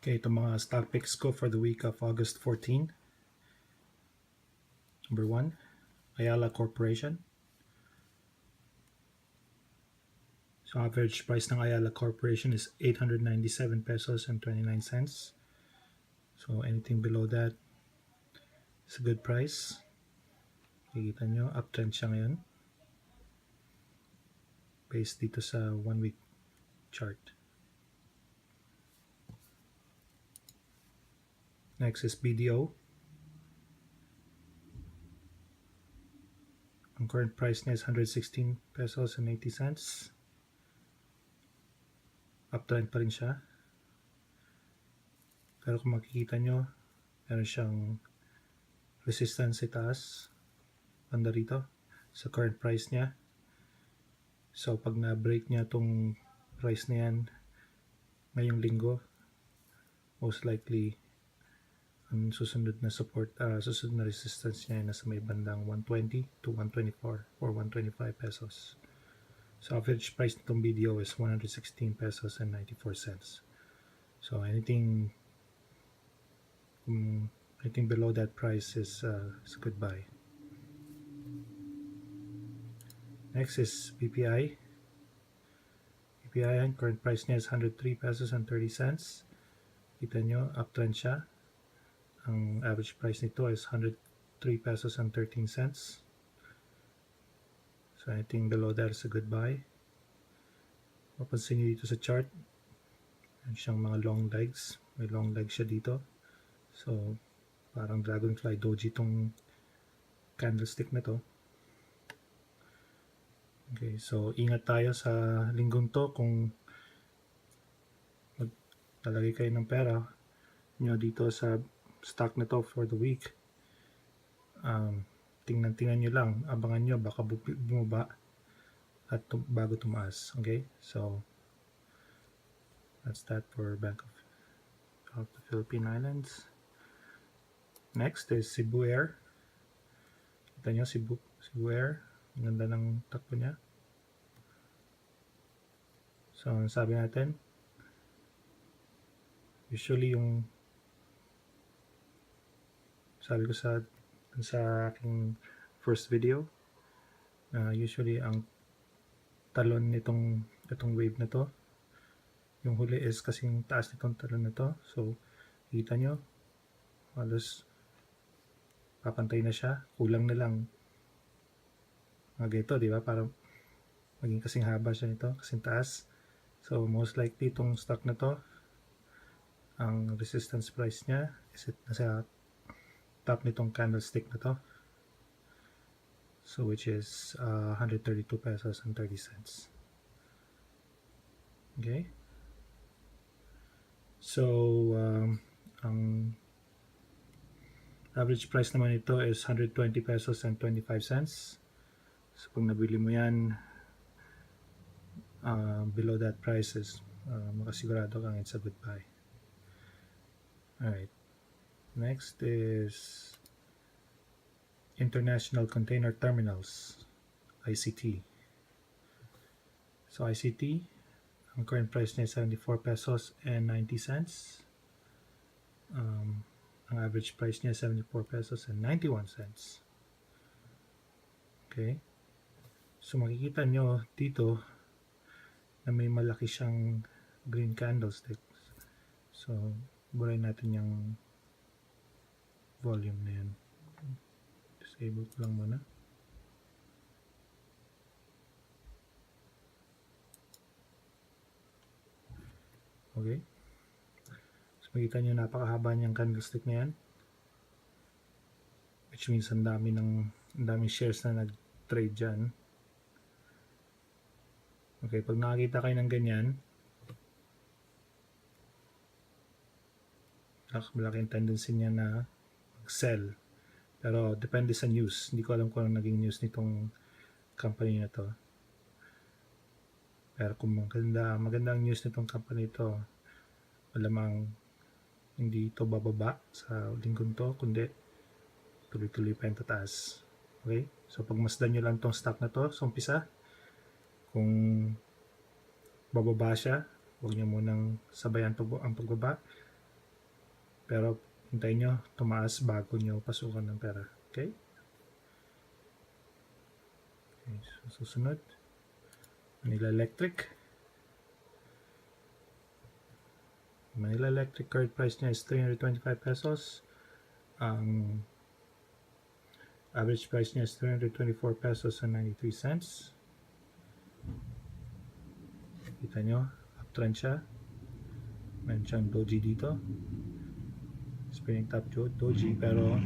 Okay, ito mga stock picks ko for the week of August 14. Number 1, Ayala Corporation. So average price ng Ayala Corporation is 897 pesos and 29 cents. So anything below that is a good price. Kikita nyo, uptrend siya ngayon. Based dito sa 1 week chart. Next is BDO. Ang current price niya is 116 pesos and 80 cents. Uptrend pa rin siya. Pero kung makikita nyo, meron siyang resistance sa taas. Banda rito sa current price niya. So pag na-break niya tong price na yan ngayong linggo, most likely ang susunod na support, susunod na resistance niya ay nasa may bandang 120 to 124 or 125 pesos. So average price nitong BDO is 116 pesos and 94 cents. So anything below that price is a good buy. Next is BPI. BPI, current price niya is 103 pesos and 30 cents. Kita nyo, uptrend siya. Ang average price nito is 103 pesos and 13 cents. So anything below that is a good buy. Mapansin nyo dito sa chart, meron siyang mga long legs. May long legs siya dito. So parang dragonfly doji tong candlestick na to. Okay, so ingat tayo sa linggong to kung maglalagay kayo ng pera nyo dito sa stock na to for the week. Tingnan nyo lang, abangan nyo, baka bumaba at bago tumaas. Okay, so that's that for Bank of the Philippine Islands. Next is Cebu Air. Kita nyo, Cebu Air. Ang ganda ng takbo niya. So, sabi natin, usually yung sabi ko sa aking first video, usually ang talon itong wave na to, yung huli is kasing taas nitong talon na to. So, kita nyo, halos papantay na siya. Kulang na lang ito, di ba? Para maging kasing haba siya nito, kasing taas. So, most likely itong stock na to, ang resistance price niya is nasa top nitong candlestick na to. So, which is 132 pesos and 30 cents. Okay? So, ang average price naman ito is 120 pesos and 25 cents. So, pag nabili mo yan, below that price is makasigurado kang it's a good buy. Alright. Next is International Container Terminals, ICT. So, ICT, ang current price niya is 74 pesos and 90 cents. Ang average price niya is 74 pesos and 91 cents. Okay. So, makikita nyo dito na may malaki siyang green candlestick. So, burayin natin yung volume na yan. Disable ko lang muna. Okay. So, makikita nyo napakahaba niyang candlestick na yan. Which means ang daming shares na nag-trade dyan. Okay, pag nakakita kayo ng ganyan, malaking tendency niya na mag-sell. Pero depende sa news. Hindi ko alam kung anong naging news nitong company na to. Pero kung magandang news nitong company ito, malamang hindi ito bababa sa linggong to, kundi tuloy-tuloy pa yung tataas. Okay? So pagmasdan nyo lang tong stock na to sa umpisa. Kung bababa siya, huwag nyo munang sabayan ang pagbaba. Pero hintayin nyo tumaas bago nyo pasukan ng pera. Okay? Okay, so susunod, Manila Electric. Manila Electric current price niya is 325 pesos. Ang average price niya is 324 pesos and 93 cents. Kita nyo, uptrend siya. Meron siyang doji dito. Spinning top doji, pero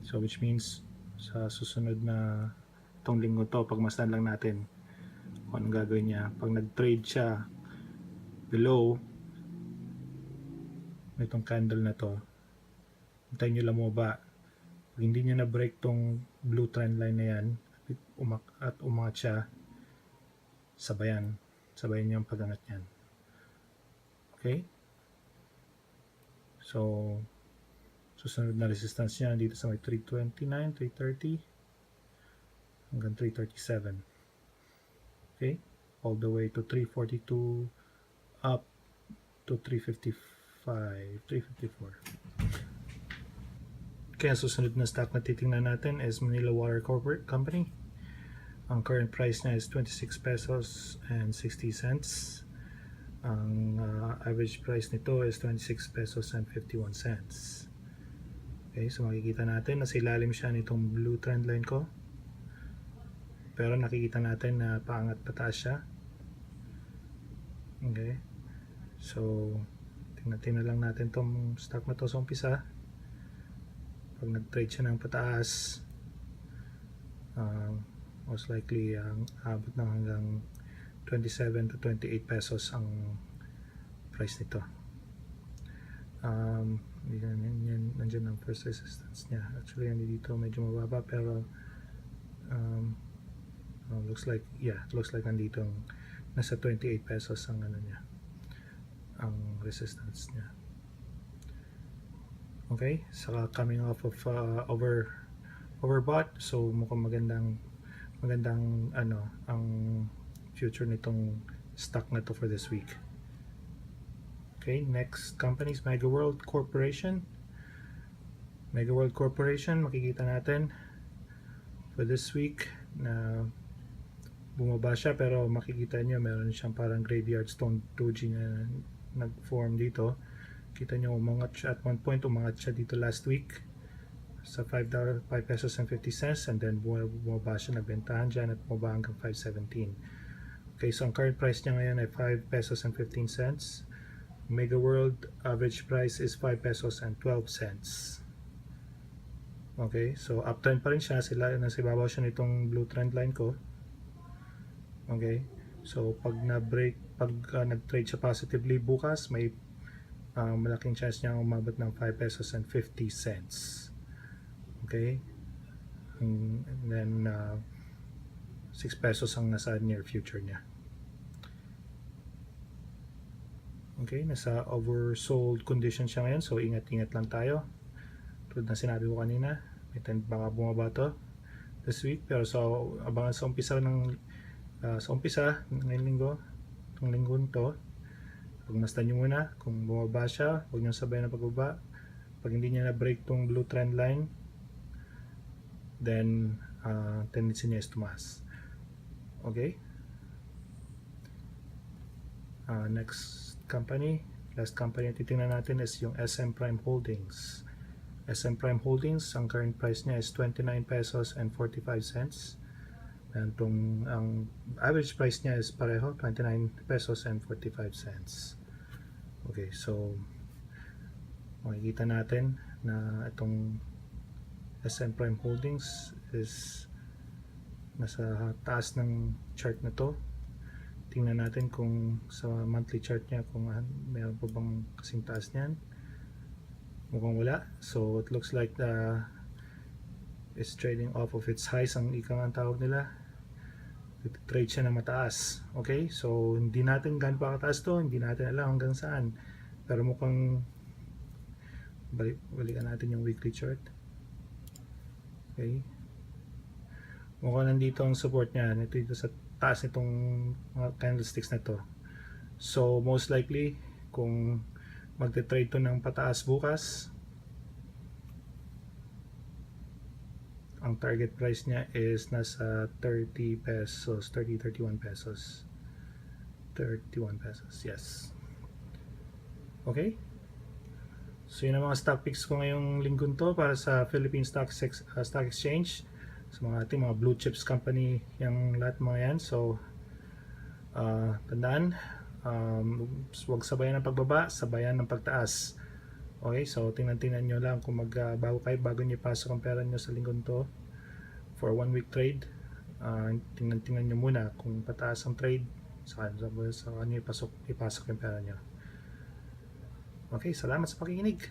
so which means sa susunod na itong linggo to, pagmasdan lang natin kung anong gagawin niya. Pag nag-trade siya below itong candle na to, hintayin nyo lang bumaba. Pag hindi nyo na-break tong blue trend line na yan at umangat siya, sabayan nyo ang pag-angat yan. Okay? So susunod na resistance niya dito sa may 329, 330 hanggang 337. Okay? All the way to 342 up to 355, 354. Kaya susunod na stock na titingnan natin is Manila Water Corporate Company. Ang current price niya is 26 pesos and 60 cents. Ang average price nito is 26 pesos and 51 cents. Okay, so makikita natin na ilalim siya nitong blue trend line ko. Pero nakikita natin na paangat pataas siya. Okay. So tingnan lang natin tong stock na to sa umpisa. Pag nag-trade siya ng pataas, most likely abot ng hanggang 27 to 28 pesos ang price nito. Nandiyan ang first resistance niya. Actually dito medyo mababa, pero looks like nandito nasa 28 pesos ang niya, ang resistance niya. Okay, saka coming off of overbought, so mukhang magandang ang future nitong stock na to for this week. Okay, next company is Mega World Corporation. Mega World Corporation, makikita natin for this week na bumaba siya, pero makikita nyo meron siyang parang graveyard stone doji na nag-form dito. Kita nyo umangat siya at one point, umangat siya dito last week sa $5 pesos and 50 cents, and then bumaba siya, nagbentahan dyan at bumaba hanggang 5.17. Okay, so ang current price niya ngayon ay 5 pesos and 15 cents. Mega World average price is 5 pesos and 12 cents. Okay, so uptrend pa rin siya, nasa ibabaw siya nitong blue trend line ko. Okay, so pag nag-trade siya positively bukas, may malaking chance niya umabot ng 5 pesos and 50 cents. Okay, and then 6 pesos ang nasa near future niya. Okay, nasa oversold condition siya ngayon, so ingat-ingat lang tayo. Tulad na sinabi ko kanina, baka bumaba to this week, pero so abangan sa umpisa ngayong linggo, itong linggo to, pagmasdan nyo muna kung bumaba siya, huwag nyo sabay na pagbaba. Pag hindi niya na-break tong blue trend line, then tendency niya is tumaas. Okay, last company na titingnan natin is yung SM Prime Holdings. SM Prime Holdings, ang current price niya is 29 pesos and 45 cents. And ang average price niya is pareho, 29 pesos and 45 cents. Okay, so makikita natin na itong SM Prime Holdings is nasa taas ng chart na to. Tingnan natin kung sa monthly chart niya kung meron pa bang kasing taas niyan. Mukhang wala. So it looks like it's trading off of its highs, ang tawag nila. Trade siya na mataas. Okay, so hindi natin gaano pa kataas to, hindi natin alam hanggang saan, pero mukhang balikan natin yung weekly chart. Okay, mukhang nandito ang support niya dito sa taas nitong candlesticks na to. So most likely kung magte-trade to ng pataas bukas. Ang target price niya is nasa 30 pesos, 31 pesos. 31 pesos, yes. Okay? So yun ang mga stock picks ko ngayong linggo to para sa Philippine Stock Exchange. Sa mga ating mga blue chips company, yung lahat mga yan. So, tandaan, huwag sabayan ng pagbaba, sabayan ng pagtaas. Okay, so tingnan nyo lang kung bago nyo ipasok ang pera nyo sa linggo to for 1 week trade. Tingnan nyo muna kung pataas ang trade, sa nyo ipasok yung pera nyo. Okay, salamat sa pakikinig.